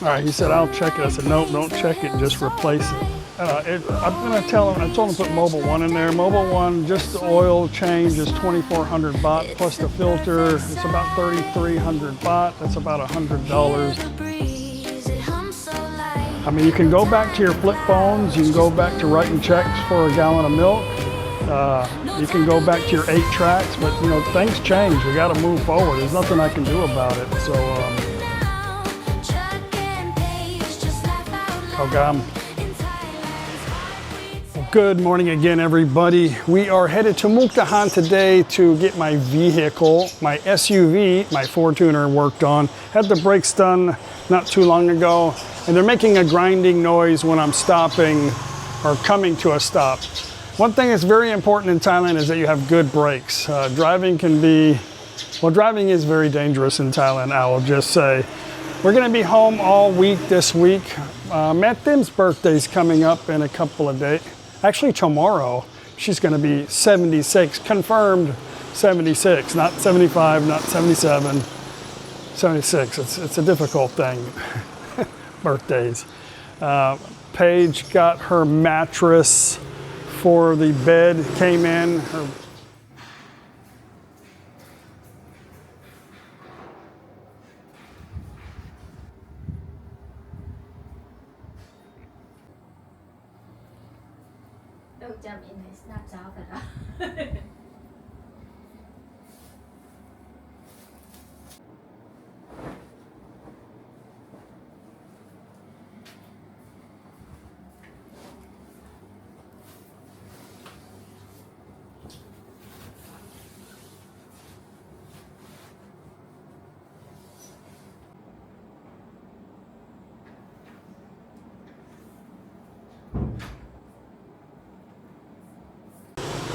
All right, he said, I'll check it. I said, nope, don't check it, just replace it. I'm gonna tell him, I told him to put Mobile 1 in there. Mobile 1, just the oil change is 2,400 baht, plus the filter, it's about 3,300 baht. That's about $100. I mean, you can go back to your flip phones, you can go back to writing checks for a gallon of milk. You can go back to your 8 tracks, but you know, things change. We gotta move forward. There's nothing I can do about it. So, good morning again, everybody. We are headed to Mukdahan today to get my vehicle, my SUV, my Fortuner worked on. Had the brakes done not too long ago, and they're making a grinding noise when I'm stopping or coming to a stop. One thing that's very important in Thailand is that you have good brakes. Driving is very dangerous in Thailand, I will just say. We're gonna be home all week this week. Matt Tim's birthday's coming up in a couple of days. Actually tomorrow, she's gonna be 76, confirmed 76, not 75, not 77, 76. It's a difficult thing, birthdays. Paige got her mattress for the bed, came in.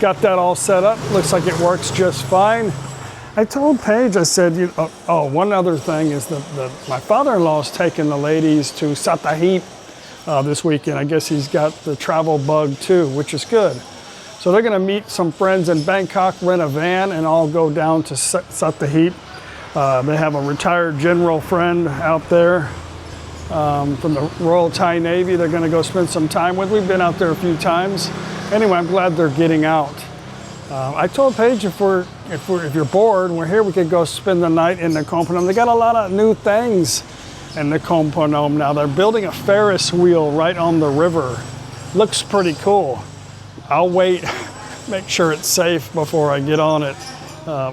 Got that all set up. Looks like it works just fine. I told Paige, I said, one other thing is that my father-in-law's taking the ladies to Sattahip this weekend. I guess he's got the travel bug too, which is good. So they're gonna meet some friends in Bangkok, rent a van, and all go down to Sattahip. They have a retired general friend out there from the Royal Thai Navy. They're gonna go spend some time with. We've been out there a few times. Anyway, I'm glad they're getting out. I told Paige if you're bored, we're here, we could go spend the night in NakhonPhanom. They got a lot of new things in NakhonPhanom now. They're building a Ferris wheel right on the river. Looks pretty cool. I'll wait, make sure it's safe before I get on it.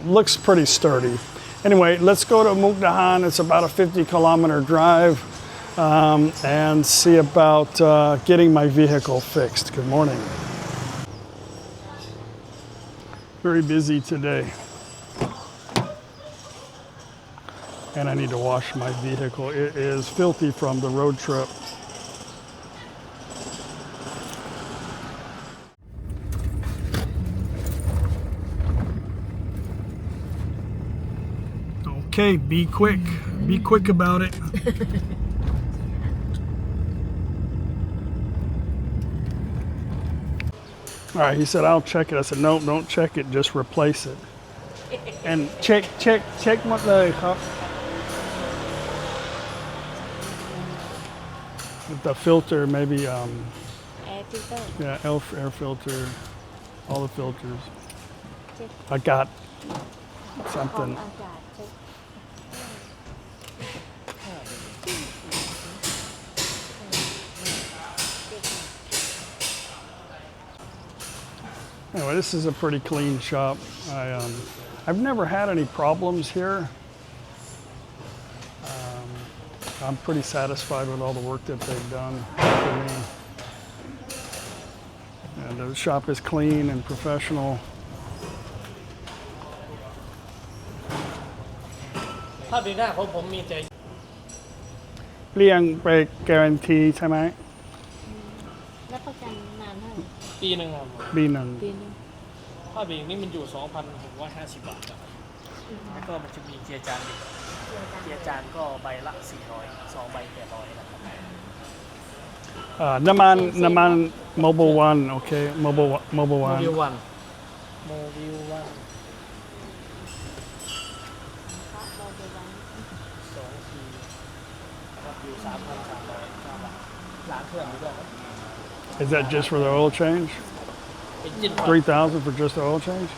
Looks pretty sturdy. Anyway, let's go to Mukdahan. It's about a 50-kilometer drive and see about getting my vehicle fixed. Good morning. Very busy today. And I need to wash my vehicle. It is filthy from the road trip. Okay, be quick. Be quick about it. All right, he said, I'll check it. I said, nope, don't check it, just replace it. And check หมดเลยครับ With the filter, maybe air filter. Yeah, air filter, all the filters. Check. I got something. Anyway, this is a pretty clean shop. I've never had any problems here. I'm pretty satisfied with all the work that they've done for me. And the shop is clean and professional. ภาพดีหน้าของผมมีแต่ เรียงไปการันตีใช่ไหม รับประกันนานเท่าไหร่ ปีหนึ่งครับ ปีหนึ่ง ปีนึง ภาพดีนี่มันอยู่ 2,650 บาทครับแล้วก็มันจะมีเจียจานอีกเจียจานก็ใบละ400 2ใบ800นะครับ น้ำมัน Mobile 1 โอเค Mobile 1 Mobile 1 2 ทีครับ อยู่ 3,309 บาทล้างเครื่องอยู่ด้วยครับ Is that just for the oil change? เป็นจิน 3,000 for just the oil change?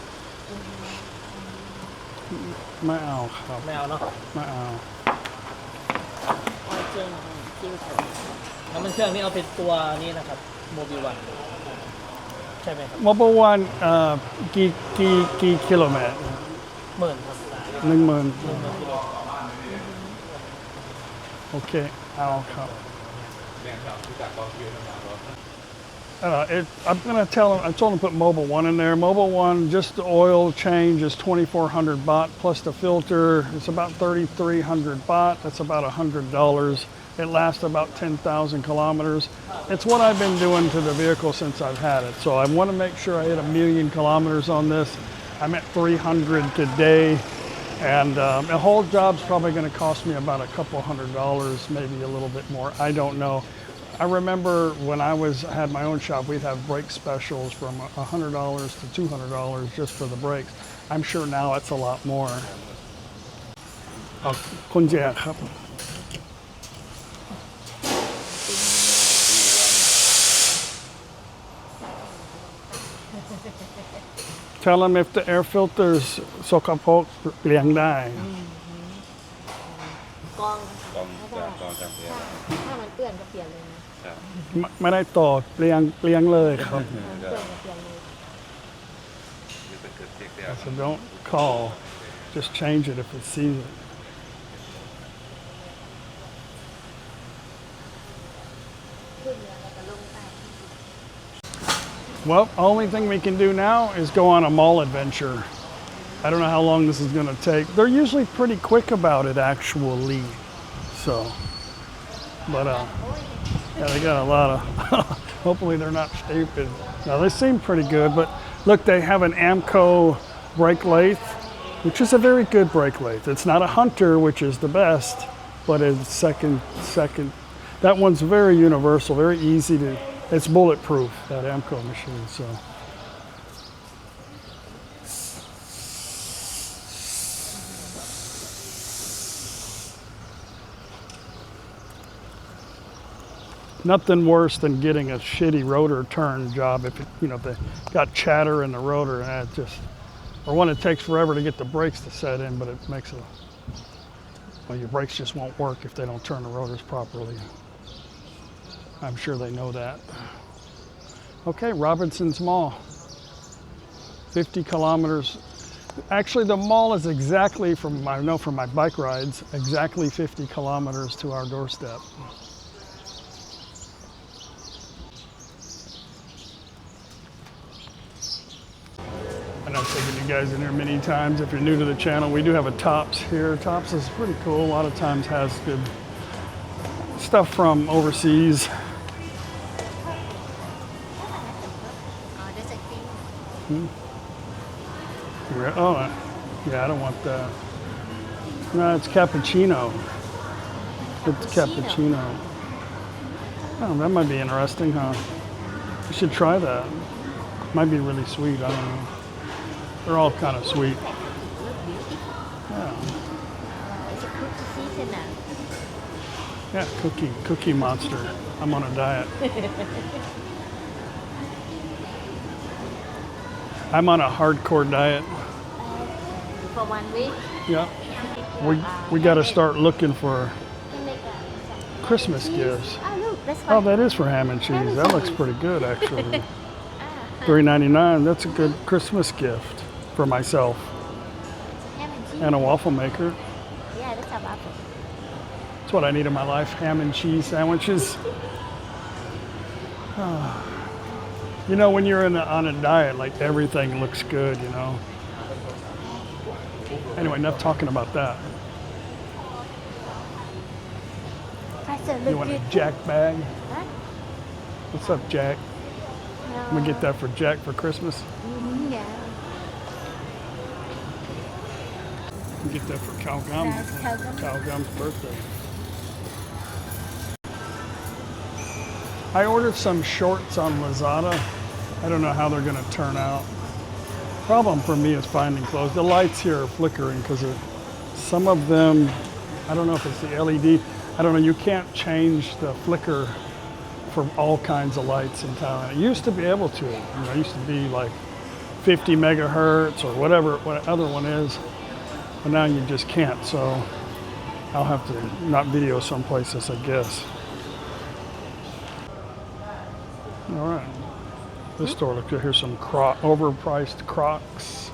ไม่เอาครับ ไม่เอาเนาะ ไม่เอา ออยเจนจิ้ว น้ำมันเครื่องนี่เอาเป็นตัวนี้นะครับโมบิวันใช่ไหมครับ Mobile One กี่กิโลเมตร หมื่นครับ 10,000 10,000 กิโล โอเคเอาครับ I'm gonna tell him. I told him to put Mobile One in there. Mobile One, just the oil change is 2,400 baht plus the filter. It's about 3,300 baht. That's about $100. It lasts about 10,000 kilometers. It's what I've been doing to the vehicle since I've had it. So I want to make sure I hit 1,000,000 kilometers on this. I'm at 300 today. And the whole job's probably going to cost me about a couple $100, maybe a little bit more. I don't know. I remember when I had my own shop, we'd have brake specials from $100 to $200 just for the brakes. I'm sure now it's a lot more. คุณแจกครับ Tell them if the air filters สกปรกเปลี่ยนได้ กอง กองจากเสีย ถ้ามันเปื้อนก็เปลี่ยนเลยนะ ไม่ได้ต่อเปลี่ยนเลยครับ เปื้อนก็เปลี่ยนเลย So don't call, just change it if it sees it. ขึ้นเรือแล้วก็ลงใต้ Well, only thing we can do now is go on a mall adventure. I don't know how long this is going to take. They're usually pretty quick about it, actually. So, but yeah, they got a lot of. Hopefully, they're not stupid. Now they seem pretty good, but look, they have an Amco brake lathe, which is a very good brake lathe. It's not a Hunter, which is the best, but it's second. That one's very universal, very easy to. It's bulletproof, that Amco machine, so. Nothing worse than getting a shitty rotor turn job if they got chatter in the rotor and it just, or one it takes forever to get the brakes to set in, but it makes your brakes just won't work if they don't turn the rotors properly. I'm sure they know that. Okay, Robinson's Mall. 50 kilometers. Actually, the mall is exactly from my bike rides, exactly 50 kilometers to our doorstep. And I've taken you guys in here many times. If you're new to the channel, we do have a Tops here. Tops is pretty cool. A lot of times has good stuff from overseas. Oh, yeah, I don't want that. No, it's cappuccino. It's cappuccino. Oh, that might be interesting, huh? You should try that. Might be really sweet, I don't know. They're all kind of sweet. Yeah. It's a cookie season now. Yeah, cookie monster. I'm on a diet. I'm on a hardcore diet. For 1 week. Yeah. We got to start looking for Can make a Christmas cheese. gifts. Oh look, that's Oh, fine. that is for ham and cheese. and That looks cheese. pretty good, actually. $3.99. That's a good Christmas gift for myself. Ham and cheese. And a waffle maker. Yeah, that's a waffle. That's what I need in my life. Ham and cheese sandwiches. You know, when you're on a diet, like everything looks good, you know. Anyway, enough talking about that. That's a You look want a good. Jack bag? Huh? What's up, Jack? No. We get that for Jack for Christmas. Yeah. We get that for Cow Gum. That's Cow Gum. Cow Gum's birthday. I ordered some shorts on Lazada. I don't know how they're going to turn out. Problem for me is finding clothes. The lights here are flickering because some of them, I don't know if it's the LED. I don't know, you can't change the flicker for all kinds of lights in Thailand. It used to be able to. It used to be like 50 megahertz or whatever what other one is, but now you just can't. So I'll have to not video some places, I guess. All right. This store, look, here's some overpriced Crocs.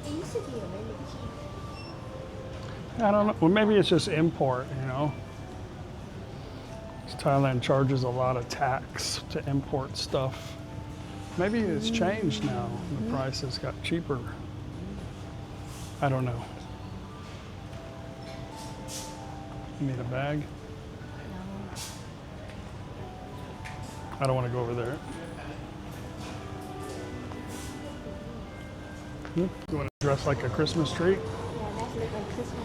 It used to be a really cheap. I don't know. Well, maybe it's just import, 'Cause Thailand charges a lot of tax to import stuff. Maybe it's changed now. The prices got cheaper. I don't know. You need a bag? I don't want to go over there. You want to dress like a Christmas tree? Yeah, that's like a Christmas tree.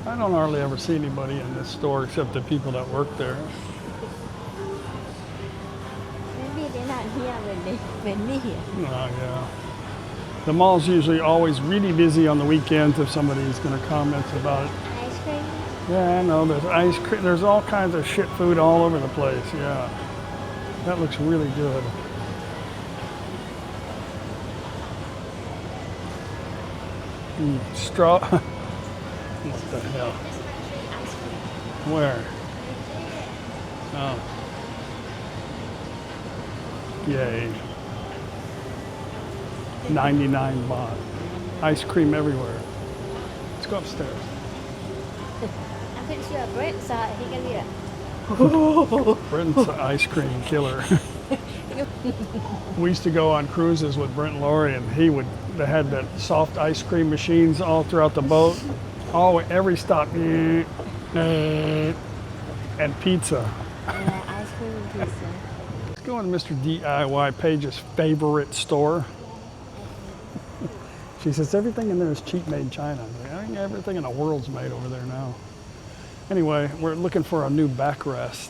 I don't hardly ever see anybody in this store except the people that work there. Maybe they're not here when we here. Oh, yeah. The mall's usually always really busy on the weekends if somebody's going to comment about it. Ice cream? Yeah, I know. There's ice cream. There's all kinds of shit food all over the place. Yeah. That looks really good. Straw. What the hell? Where? Oh. Yay. 99 baht. Ice cream everywhere. Let's go upstairs. I'm pretty sure Brett saw it. He can be like, Britain's an ice cream killer. We used to go on cruises with Brent and Lori, and they had that soft ice cream machines all throughout the boat. Every stop, and pizza. yeah, ice cream and pizza. Let's go in Mr. DIY, Paige's favorite store. She says everything in there is cheap made China. I think everything in the world's made over there now. Anyway, we're looking for a new backrest.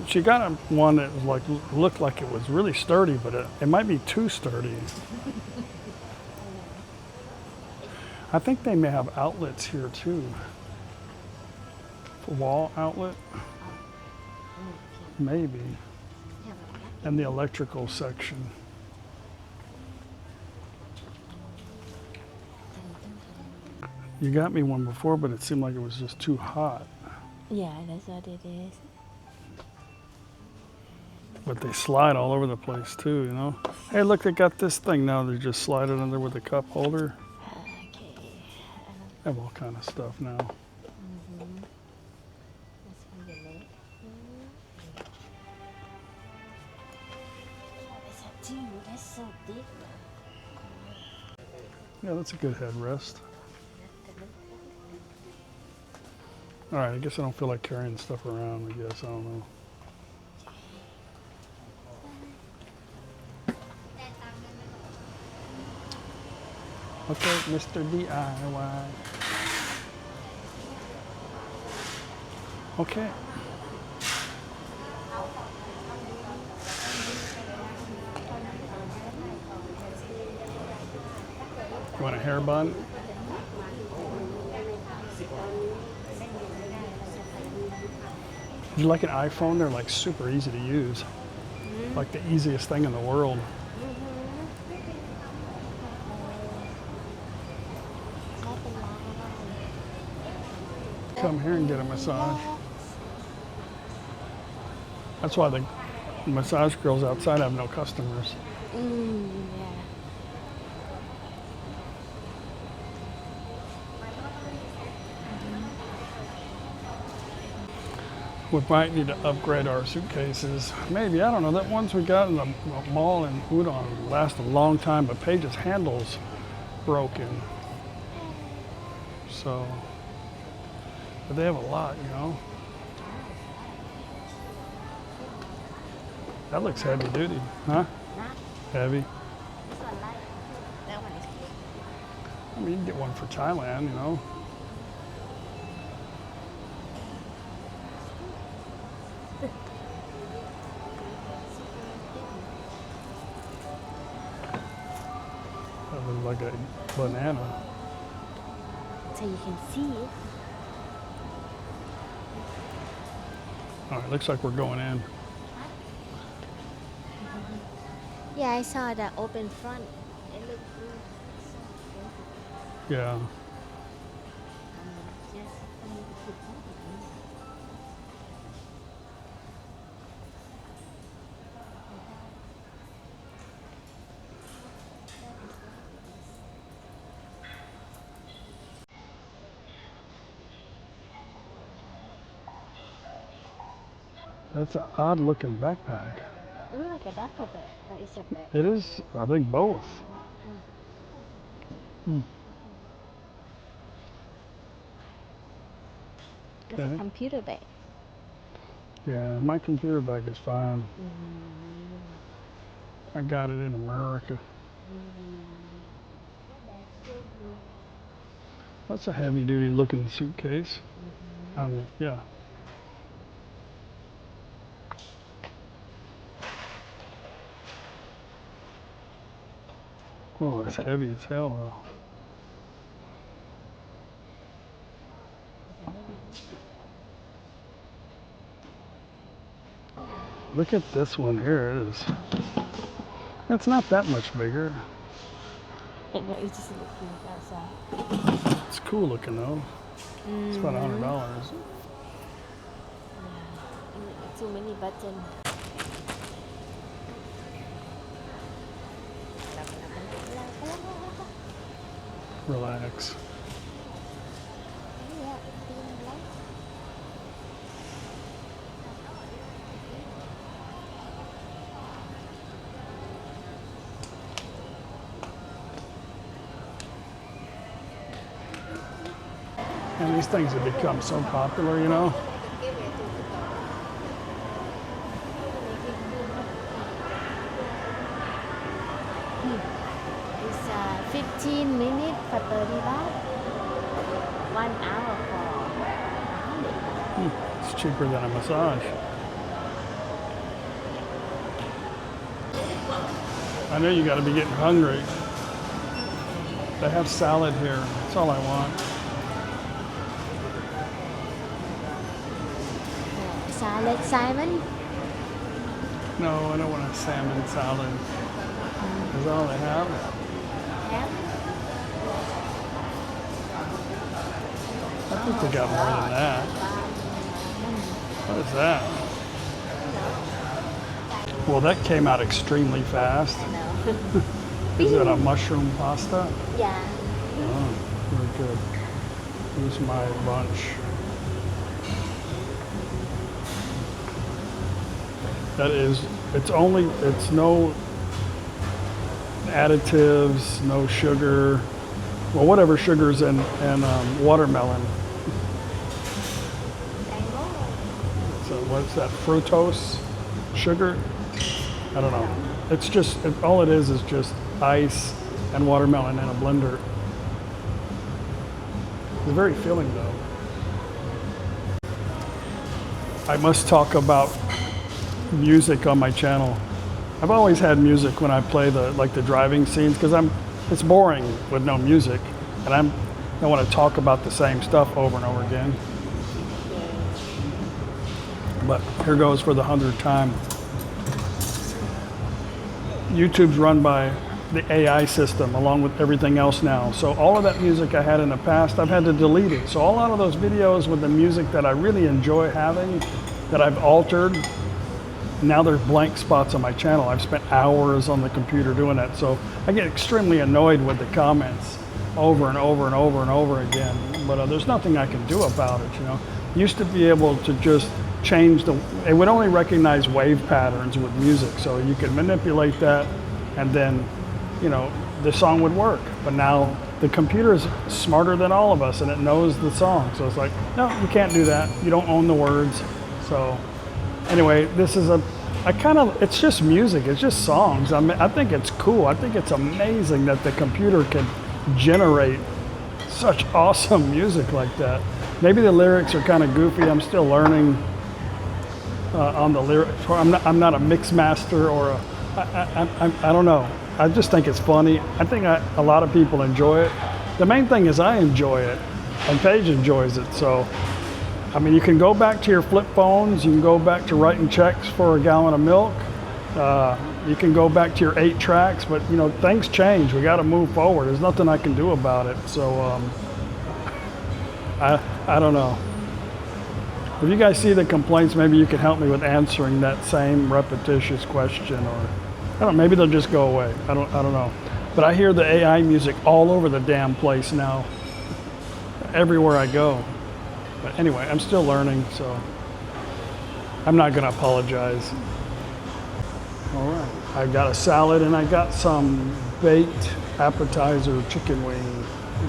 She got one that was looked like it was really sturdy, but it might be too sturdy. I think they may have outlets here too. A wall outlet, maybe, and the electrical section. You got me one before, but it seemed like it was just too hot. Yeah, that's what it is. But they slide all over the place too, Hey, look, they got this thing now. They just slide it under with a cup holder. Okay. They have all kind of stuff now. That's from the leg. It's a two. That's so deep. Yeah, that's a good headrest. All right, I guess I don't feel like carrying stuff around, I guess. I don't know. Okay, Mr. DIY. Okay. You want a hair bun? You like an iPhone? They're like super easy to use. Like the easiest thing in the world. Come here and get a massage. That's why the massage girls outside have no customers. Yeah. We might need to upgrade our suitcases. Maybe, I don't know. That ones we got in the mall in Udon last a long time, but Paige's handle's broken. So, but they have a lot, That looks heavy duty, huh? Heavy. This one light. That one is cute. I mean, you can get one for Thailand, looks like a banana. So you can see it. All right, looks like we're going in. Yeah, I saw the open front. It looked good. Yeah. Yes. That's an odd looking backpack. It looks like a duffel bag, but it's a bag. It is, I think, both. It's Okay. a computer bag. Yeah, my computer bag is fine. I got it in America. That's a heavy duty looking suitcase. Yeah. Oh, it's heavy as hell though. Look at this one here. It is. It's not that much bigger. It's just looking outside. It's cool looking though. It's about $100. Too many buttons. Relax. And these things have become so popular, you know. It's 15 minutes for 30 baht. 1 hour for 100. It's cheaper than a massage. I know you got to be getting hungry. They have salad here. That's all I want. Salad salmon. No, I don't want a salmon salad. Is that all they have? Have I think they got more than that. What is that? Well, that came out extremely fast. no. Is it a mushroom pasta? Yeah. Oh, very good. Here's my lunch. That is, it's no additives, no sugar. Well, whatever sugar's in watermelon. So what's that, fructose sugar? I don't know. It's just, all it is just ice and watermelon in a blender. It's very filling though. I must talk about music on my channel. I've always had music when I play the driving scenes because it's boring with no music, and I want to talk about the same stuff over and over again. But here goes for the 100th time. YouTube's run by the AI system along with everything else now. So all of that music I had in the past, I've had to delete it. So a lot of those videos with the music that I really enjoy having, that I've altered, now there's blank spots on my channel. I've spent hours on the computer doing that. So I get extremely annoyed with the comments over and over and over and over again. But there's nothing I can do about it, you know. Used to be able to just change it would only recognize wave patterns with music. So you could manipulate that and then, you know, the song would work. But now the computer is smarter than all of us and it knows the song. So it's like, no, you can't do that. You don't own the words. So anyway, this is it's just music. It's just songs. I think it's cool. I think it's amazing that the computer can generate such awesome music like that. Maybe the lyrics are kind of goofy. I'm still learning on the lyrics. I'm not a mix master or I don't know. I just think it's funny. I think a lot of people enjoy it. The main thing is I enjoy it, and Paige enjoys it. So, I mean, you can go back to your flip phones. You can go back to writing checks for a gallon of milk. You can go back to your 8 tracks, but you know, things change. We got to move forward. There's nothing I can do about it. So, I don't know. If you guys see the complaints, maybe you can help me with answering that same repetitious question, or I don't know, maybe they'll just go away. I don't know. But I hear the AI music all over the damn place now, everywhere I go. But anyway, I'm still learning, so I'm not gonna apologize. All right, I got a salad and I got some baked appetizer chicken wing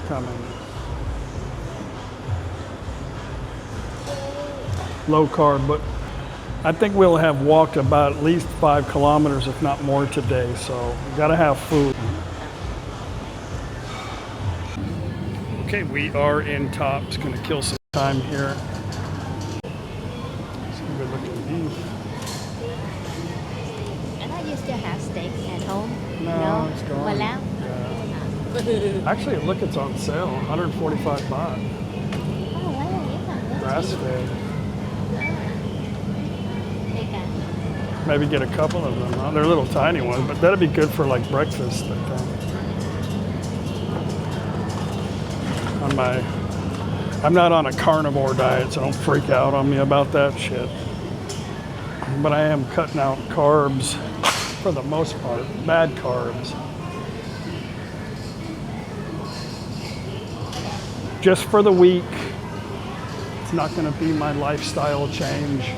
coming. Low carb, but I think we'll have walked about at least 5 kilometers, if not more today, so we gotta have food. Okay, we are in Tops, gonna kill some time here. Some good looking beef. I thought you still have steak at home. No, it's gone. Well, now? Yeah. Actually, look, it's on sale, 145 baht. Oh, wow, Grass fed. yeah. Maybe get a couple of them. Huh? They're little tiny ones, but that'd be good for like breakfast, I think. I'm not on a carnivore diet, so don't freak out on me about that shit. But I am cutting out carbs for the most part, bad carbs. Just for the week. It's not going to be my lifestyle change.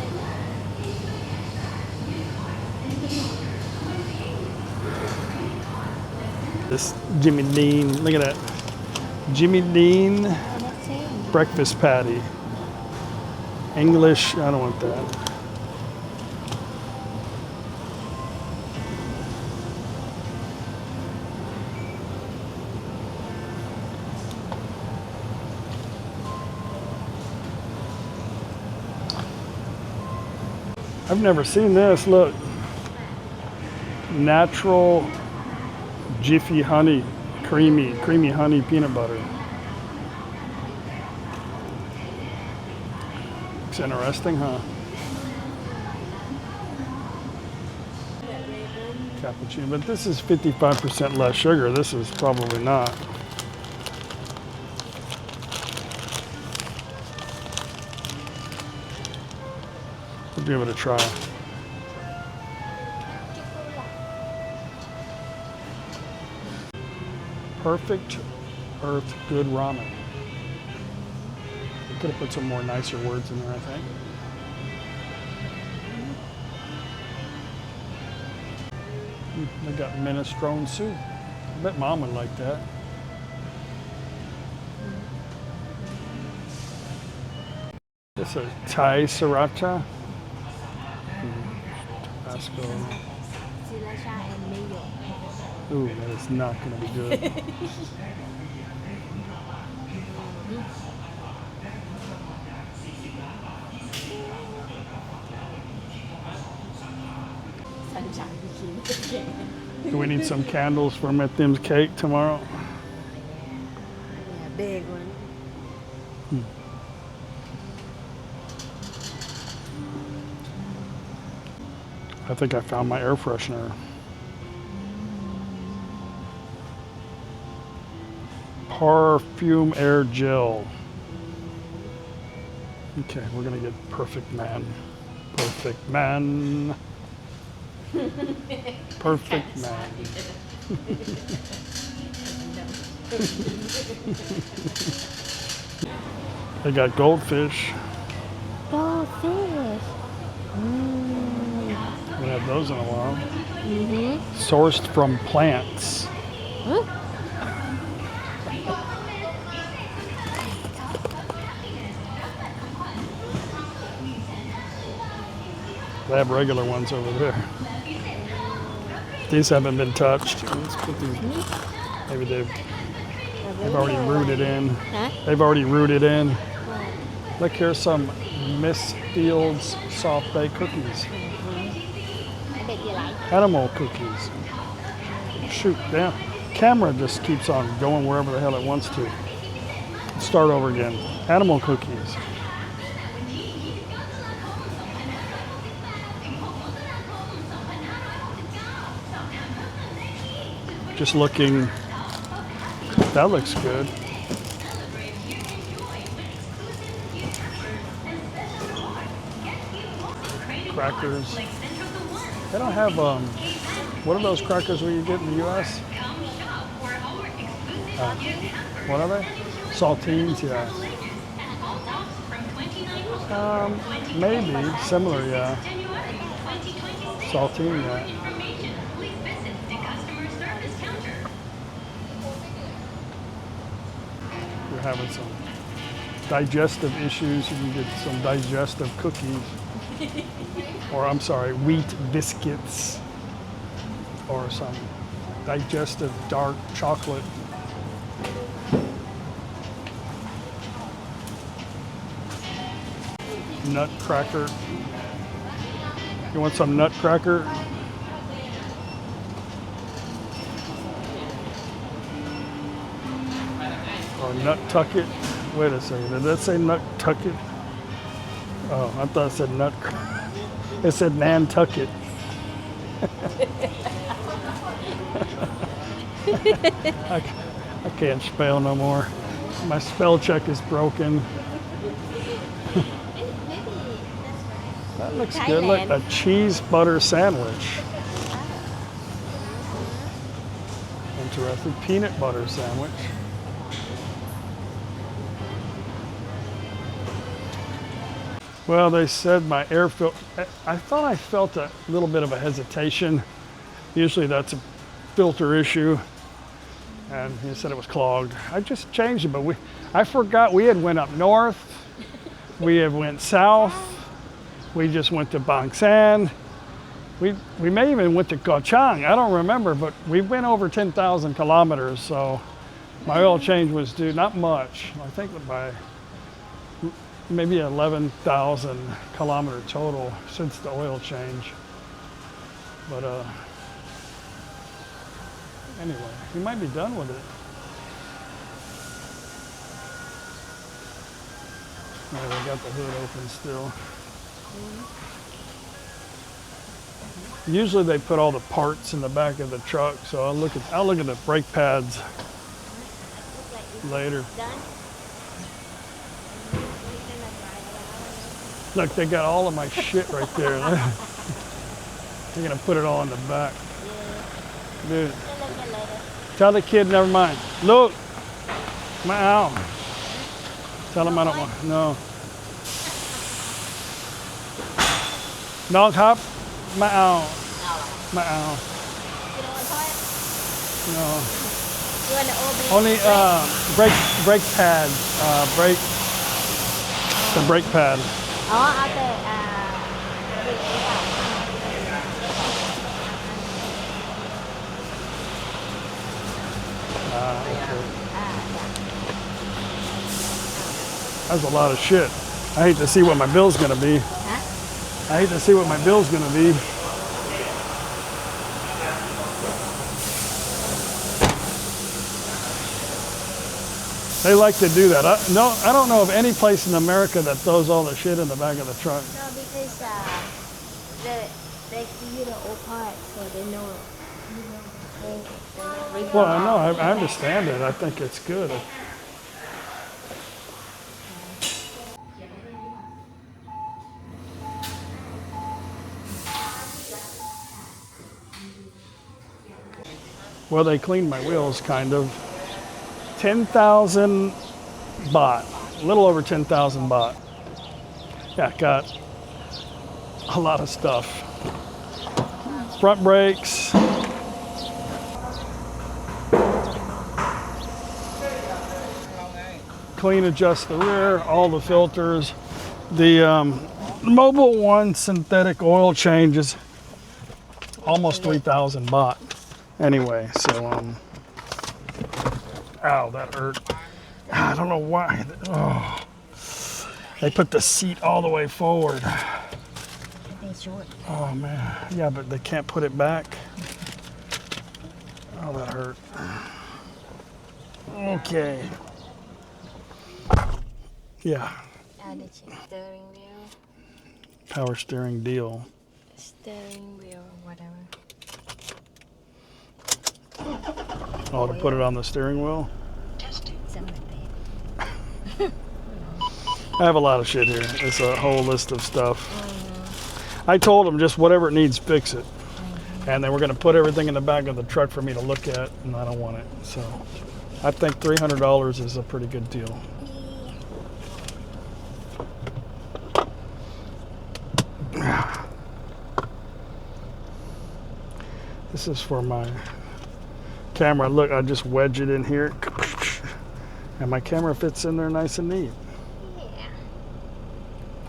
This Jimmy Dean, look at that. Jimmy Dean breakfast patty. English, I don't want that. I've never seen this, look. Natural Jiffy honey, creamy honey peanut butter. Looks interesting, huh? Cappuccino, but this is 55% less sugar. This is probably not. We'll give it a try. Perfect Earth Good Ramen. We could have put some more nicer words in there, I think. They got minestrone soup. I bet Mom would like that. This is Thai sriracha. Tabasco. Sriracha and mayo. Ooh, that is not going to be good. Do we need some candles for Methim's cake tomorrow? Yeah, big one. I think I found my air freshener. Perfume air gel. Okay, we're gonna get Perfect Man. Perfect Man. Perfect Man. They got goldfish. Goldfish. We haven't had those in a while. Sourced from plants. They have regular ones over there. These haven't been touched. Let's put these. Maybe they've already rooted in. Huh? They've already rooted in. Look, here's some Miss Fields soft baked cookies. I bet you like. Animal cookies. Shoot, damn. Camera just keeps on going wherever the hell it wants to. Start over again. Animal cookies. Just looking. That looks good. Crackers. They don't have what are those crackers we get in the U.S.? What are they? Saltines, yeah. Maybe similar, yeah. Saltine, yeah. You're having some digestive issues, you can get some digestive cookies. Or I'm sorry, wheat biscuits. Or some digestive dark chocolate. Nutcracker. You want some nutcracker? Or Nuttucket? Wait a second, did that say Nuttucket? Oh, I thought it said nutcracker. It said Nantucket. I can't spell no more. My spell check is broken. That looks good, like a cheese butter sandwich. Interesting. Peanut butter sandwich. Well, they said my air filter, I thought I felt a little bit of a hesitation. Usually that's a filter issue. And he said it was clogged. I just changed it, but I forgot we had went up north. We had went south. We just went to Bang San. We may even went to Ko Chang. I don't remember, but we went over 10,000 kilometers. So my oil change was due, not much. I think by maybe 11,000 kilometer total since the oil change. But anyway, we might be done with it. Yeah, we got the hood open still. Usually they put all the parts in the back of the truck, so I'll look at the brake pads later. Look, they got all of my shit right there. They're gonna put it all in the back. Dude, tell the kid, never mind. Look, my ow. Tell him I don't want, no. No, cop, my ow. My ow. No. Only brake pad, the brake pad. That's a lot of shit. I hate to see what my bill's gonna be. I hate to see what my bill's gonna be. They like to do that. I don't know of any place in America that throws all the shit in the back of the truck. No, because they give you the old part, so they know. Well, I know. I understand it. I think it's good. Well, they cleaned my wheels, kind of. 10,000 baht, a little over 10,000 baht. Yeah, got a lot of stuff. Front brakes. Clean adjust the rear, all the filters. The Mobile One synthetic oil change is almost 3,000 baht. Anyway, so ow, that hurt. I don't know why. Oh, they put the seat all the way forward. Oh man, yeah, but they can't put it back. Oh, that hurt. Okay. Yeah. And the steering wheel. Power steering deal. Steering wheel, whatever. Oh, to put it on the steering wheel? Something. I have a lot of shit here. It's a whole list of stuff. I told them just whatever it needs, fix it. And they were going to put everything in the back of the truck for me to look at, and I don't want it. So I think $300 is a pretty good deal. This is for my camera. Look, I just wedge it in here, and my camera fits in there nice and neat. Yeah.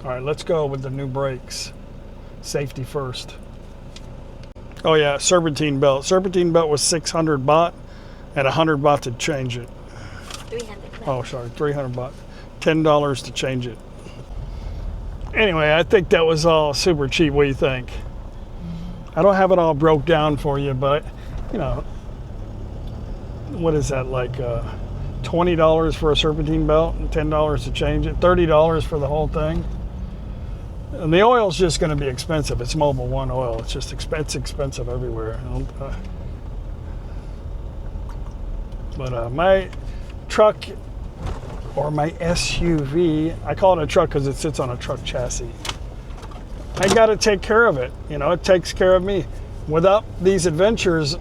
All right, let's go with the new brakes. Safety first. Oh yeah, serpentine belt. Serpentine belt was 600 baht and 100 baht to change it. 300. Oh, sorry, 300 baht. $10 to change it. Anyway, I think that was all super cheap. What do you think? I don't have it all broke down for you, but, you know, what is that, like $20 for a serpentine belt and $10 to change it, $30 for the whole thing? And the oil's just going to be expensive. It's Mobil 1 oil. It's just expensive everywhere. But my truck, or my SUV, I call it a truck because it sits on a truck chassis. I got to take care of it. You know, it takes care of me. Without these adventures,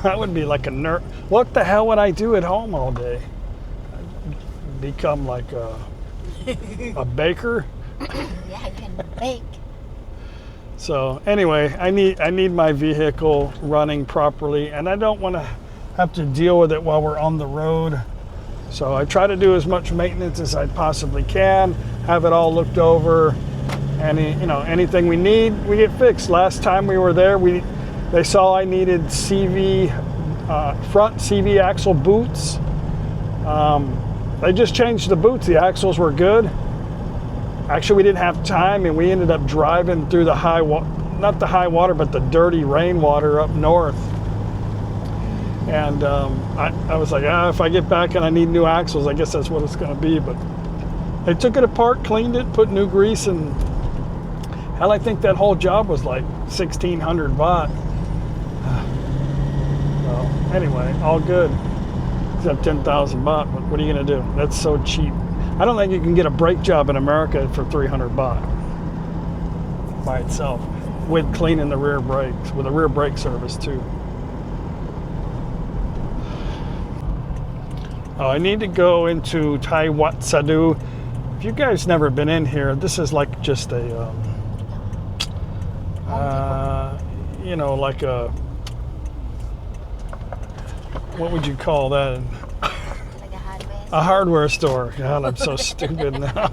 I would be like a nerd. What the hell would I do at home all day? I'd become like a baker. Yeah, I can bake. So anyway, I need my vehicle running properly, and I don't want to have to deal with it while we're on the road. So I try to do as much maintenance as I possibly can, have it all looked over. Anything we need, we get fixed. Last time we were there, they saw I needed front CV axle boots. They just changed the boots. The axles were good. Actually, we didn't have time, and we ended up driving through the not the high water, but the dirty rainwater up north. And I was like, if I get back and I need new axles, I guess that's what it's going to be. But they took it apart, cleaned it, put new grease, and hell, I think that whole job was like 1,600 baht. So anyway, all good. Except 10,000 baht. But what are you going to do? That's so cheap. I don't think you can get a brake job in America for 300 baht by itself, with cleaning the rear brakes, with a rear brake service too. Oh, I need to go into ThatPhanom. If you guys never been in here, this is like just a, like a, what would you call that? A hardware store. God, I'm so stupid now.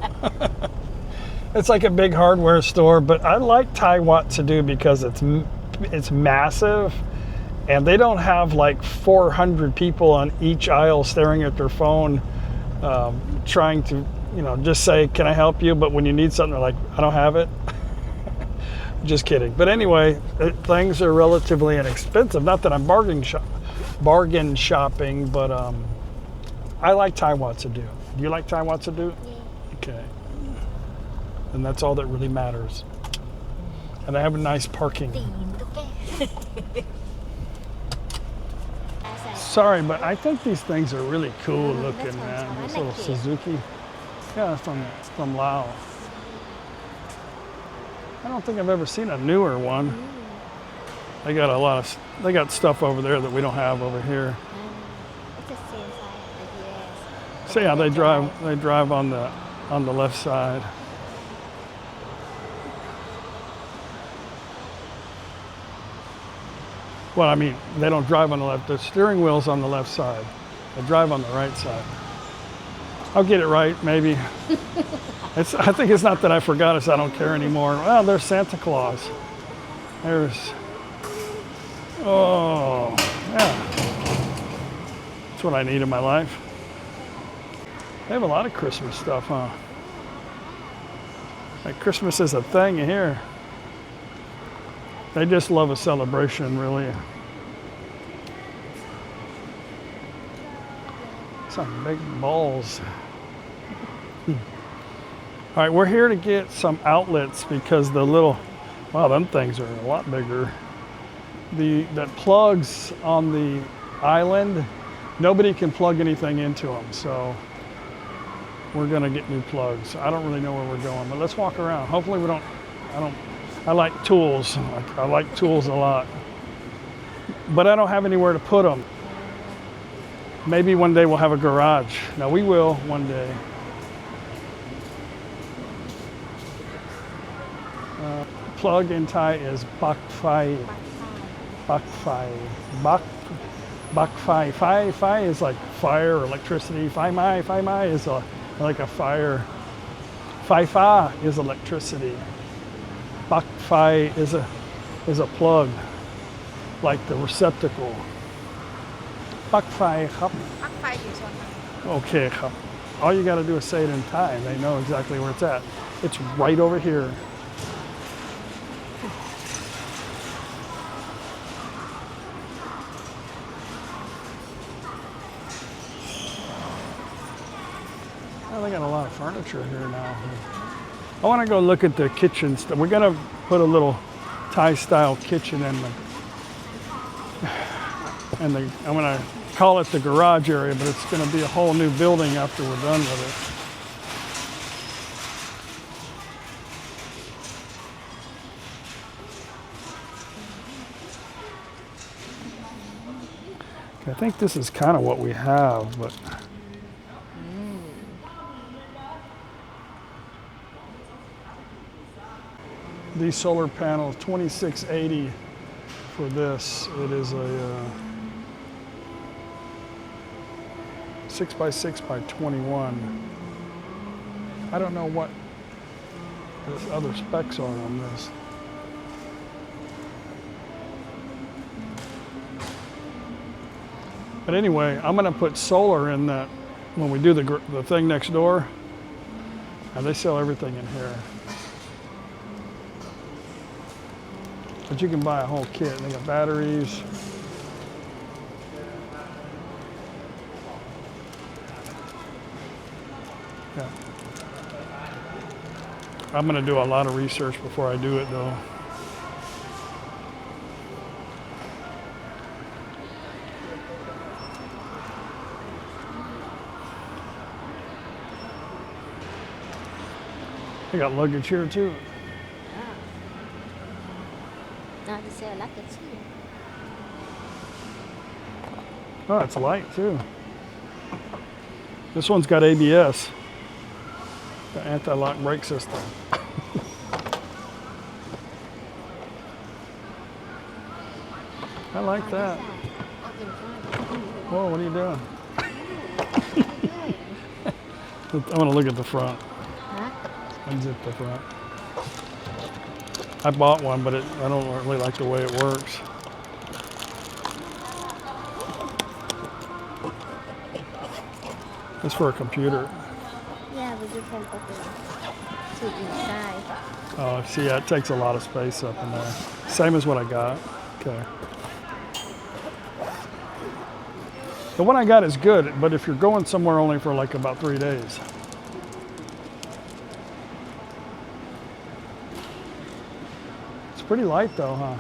It's like a big hardware store, but I like ThatPhanom because it's massive, and they don't have like 400 people on each aisle staring at their phone, trying to, just say, "Can I help you?" But when you need something, they're like, "I don't have it." Just kidding. But anyway, things are relatively inexpensive. Not that I'm bargain shopping, but I like ThatPhanom. Do you like ThatPhanom? Yeah. Okay. And that's all that really matters. And I have a nice parking. Sorry, but I think these things are really cool looking, man. This little Suzuki. Yeah, from Laos. I don't think I've ever seen a newer one. They got stuff over there that we don't have over here. It's the same size as the US. So yeah, they drive on the left side. Well, I mean, they don't drive on the left. The steering wheel's on the left side. They drive on the right side. I'll get it right, maybe. I think it's not that I forgot it, so I don't care anymore. Well, there's Santa Claus. Oh, yeah. That's what I need in my life. They have a lot of Christmas stuff, huh? Like Christmas is a thing here. They just love a celebration, really. Some big balls. All right, we're here to get some outlets because the little, wow, them things are a lot bigger. That plugs on the island, nobody can plug anything into them, so we're gonna get new plugs. I don't really know where we're going, but let's walk around. Hopefully we don't, I like tools. I like tools a lot, but I don't have anywhere to put them. Maybe one day we'll have a garage. Now we will one day. Plug in Thai is bak phai. Bak phai. Bak phai. Phai is like fire or electricity. Phai mai is like a fire. Phai fa is electricity. Bak phai is a plug, like the receptacle. Bak phai ครับ ปลั๊กไฟอยู่โซนนั้น Okay ครับ All you got to do is say it in Thai and they know exactly where it's at. It's right over here. Well, they got a lot of furniture here now. I want to go look at the kitchen stuff. We're going to put a little Thai-style kitchen in I'm going to call it the garage area, but it's going to be a whole new building after we're done with it. Okay, I think this is kind of what we have, but these solar panels, 2680 for this. It is a 6x6x21. I don't know what the other specs are on this. But anyway, I'm going to put solar in that when we do the thing next door. And they sell everything in here. But you can buy a whole kit. They got batteries. Yeah. I'm going to do a lot of research before I do it, though. They got luggage here, too. Now they sell luggage here. Oh, it's light, too. This one's got ABS. The anti-lock brake system. I like that. Whoa, what are you doing? I want to look at the front. Huh? Unzip the front. I bought one, but I don't really like the way it works. It's for a computer. Yeah, but you can put it to inside. Oh, see, yeah, it takes a lot of space up in there. Same as what I got. Okay. The one I got is good, but if you're going somewhere only for like about 3 days. It's pretty light though, huh?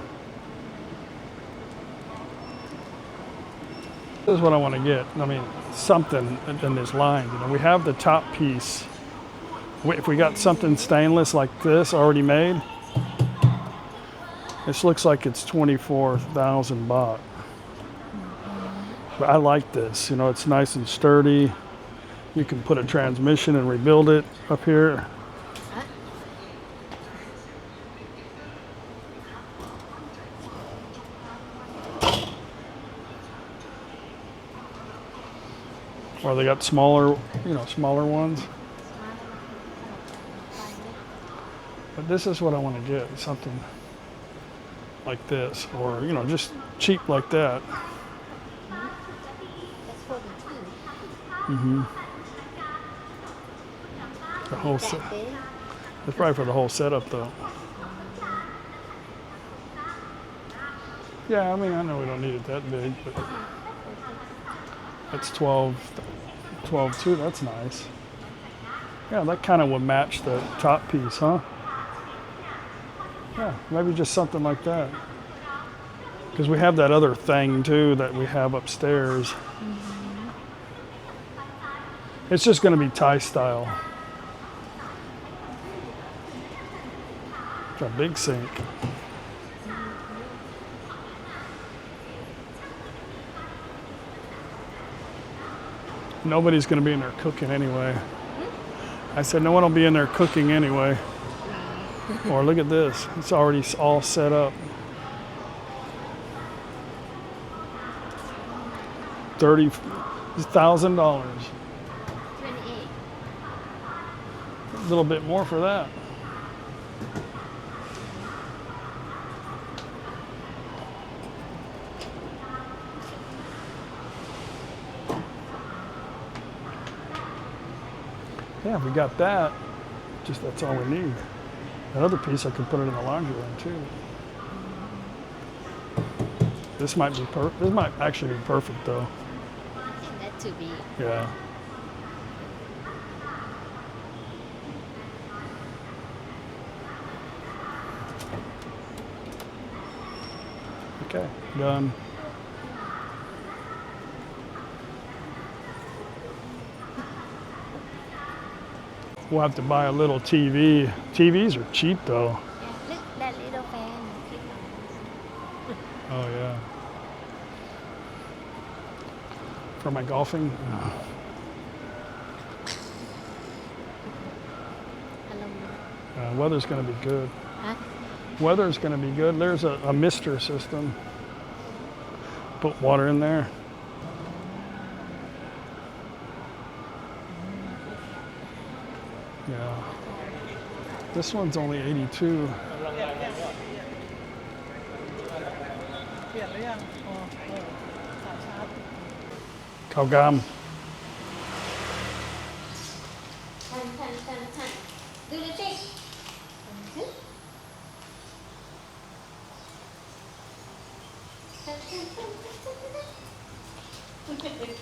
This is what I want to get. I mean, something in this line. You know, we have the top piece. If we got something stainless like this already made, this looks like it's 24,000 baht. But I like this. You know, it's nice and sturdy. You can put a transmission and rebuild it up here. Or they got smaller, you know, smaller ones. But this is what I want to get, something like this, or, you know, just cheap like that. That's 42. Mm-hmm. The whole set. That big. That's probably for the whole setup, though. Yeah, I mean, I know we don't need it that big, but that's 12. 12 too. That's nice. Yeah, that kind of would match the top piece, huh? Yeah, maybe just something like that. Because we have that other thing too that we have upstairs. It's just going to be Thai style. It's a big sink. Nobody's going to be in there cooking anyway. I said no one will be in there cooking anyway. Or look at this. It's already all set up. $30,000. 28. A little bit more for that. Yeah, we got that. Just that's all we need. That other piece, I could put it in the laundry room too. This might be This might actually be perfect though. I think that to be. Yeah. Okay, done. We'll have to buy a little TV. TVs are cheap though. Yeah, look that little fan. Oh yeah. For my golfing? Weather's going to be good. Huh? Weather's going to be good. There's a mister system. Put water in there. Yeah. This one's only 82. Kaugam. Do the trick.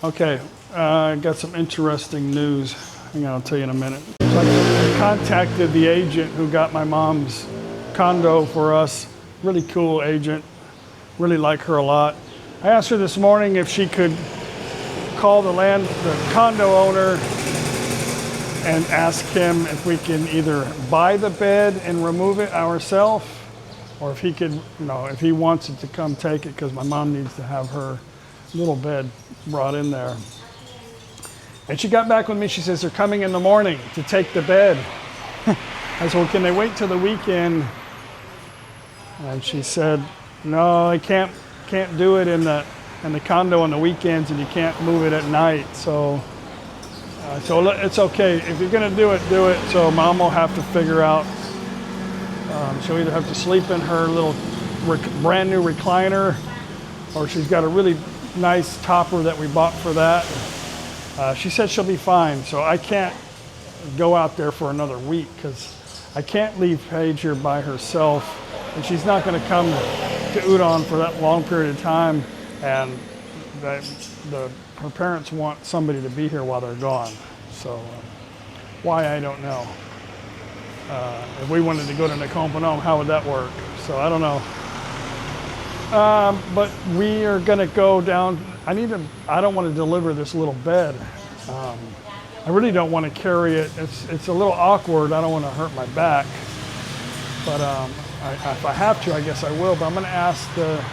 Okay, I got some interesting news. Hang on, I'll tell you in a minute. So I contacted the agent who got my mom's condo for us. Really cool agent. Really like her a lot. I asked her this morning if she could call the condo owner and ask him if we can either buy the bed and remove it ourselves, or if he could, if he wants it to come take it, because my mom needs to have her little bed brought in there. And she got back with me. She says they're coming in the morning to take the bed. I said, well, can they wait till the weekend? And she said, no, I can't do it in the condo on the weekends, and you can't move it at night. So it's okay. If you're going to do it. So mom will have to figure out. She'll either have to sleep in her little brand new recliner, or she's got a really nice topper that we bought for that. She said she'll be fine. So I can't go out there for another week because I can't leave Paige here by herself, and she's not going to come to Udon for that long period of time. And her parents want somebody to be here while they're gone. So why, I don't know. If we wanted to go to NakhonPhanom, how would that work? So I don't know. But we are going to go down. I don't want to deliver this little bed. I really don't want to carry it. It's a little awkward. I don't want to hurt my back. But if I have to, I guess I will. But I'm going to ask the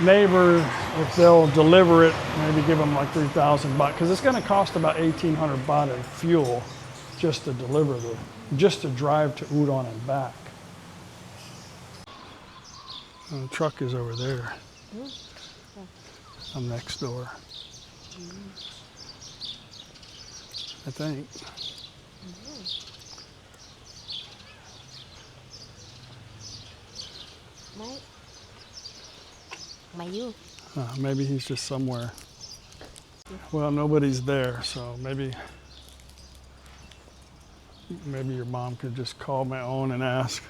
neighbor if they'll deliver it, maybe give them like 3,000 baht, because it's going to cost about 1,800 baht in fuel just to deliver just to drive to Udon and back. And the truck is over there. I'm next door. I think. Maybe he's just somewhere. Well, nobody's there, so maybe your mom could just call my own and ask.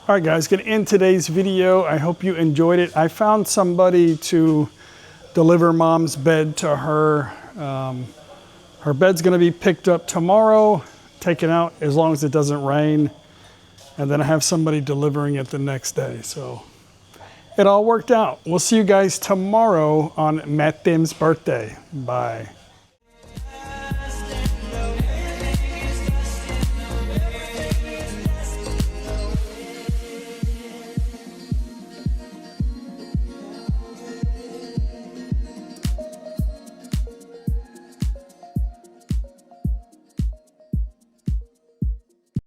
All right, guys, gonna end today's video. I hope you enjoyed it. I found somebody to deliver mom's bed to her. Her bed's gonna be picked up tomorrow, taken out as long as it doesn't rain. And then I have somebody delivering it the next day. So it all worked out. We'll see you guys tomorrow on Matt Dim's birthday. Bye.